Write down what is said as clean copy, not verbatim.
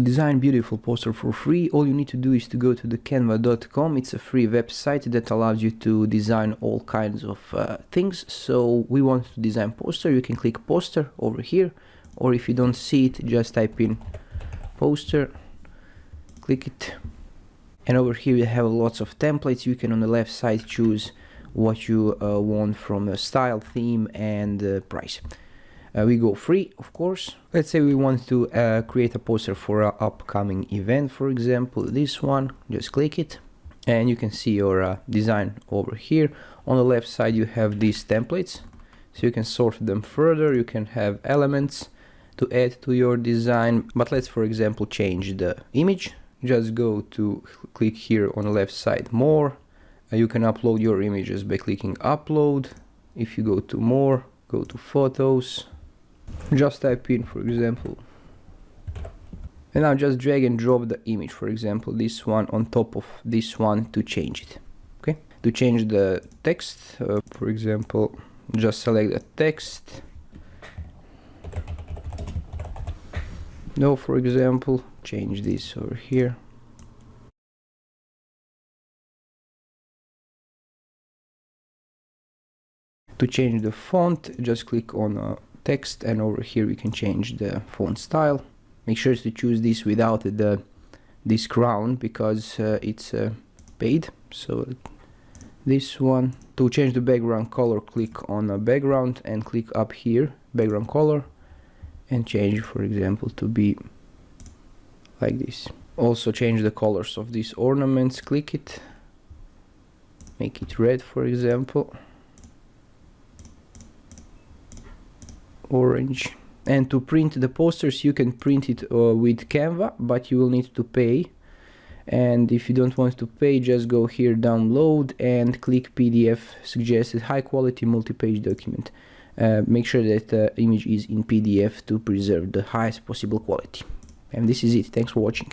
Design beautiful poster for free. All you need to do is to go to the canva.com. It's a free website that allows you to design all kinds of things. So we want to design poster. You can click poster over here, or if you don't see it, just type in poster, click it, and over here you have lots of templates. You can on the left side choose what you want from a style, theme, and price. We go free, of course. Let's say we want to create a poster for an upcoming event, for example, this one. Just click it, and you can see your design over here. On the left side, you have these templates, so you can sort them further. You can have elements to add to your design. But let's, for example, change the image. Just go to click here on the left side, more. You can upload your images by clicking upload. If you go to more, go to photos. Just type in, for example, and now just drag and drop the image, for example, this one on top of this one to change it. Okay, to change the text, for example, just select the text. No, for example, change this over here. To change the font, just click on text, and over here you can change the font style. Make sure to choose this without this crown, because it's paid. So this one. To change the background color, click on a background and click up here, background color, and change, for example, to be like this. Also change the colors of these ornaments, click it, make it red, for example, orange. And to print the posters, you can print it with Canva, but you will need to pay. And if you don't want to pay, just go here, download, and click PDF, suggested high quality multi-page document. Make sure that the image is in PDF to preserve the highest possible quality. And this is it. Thanks for watching.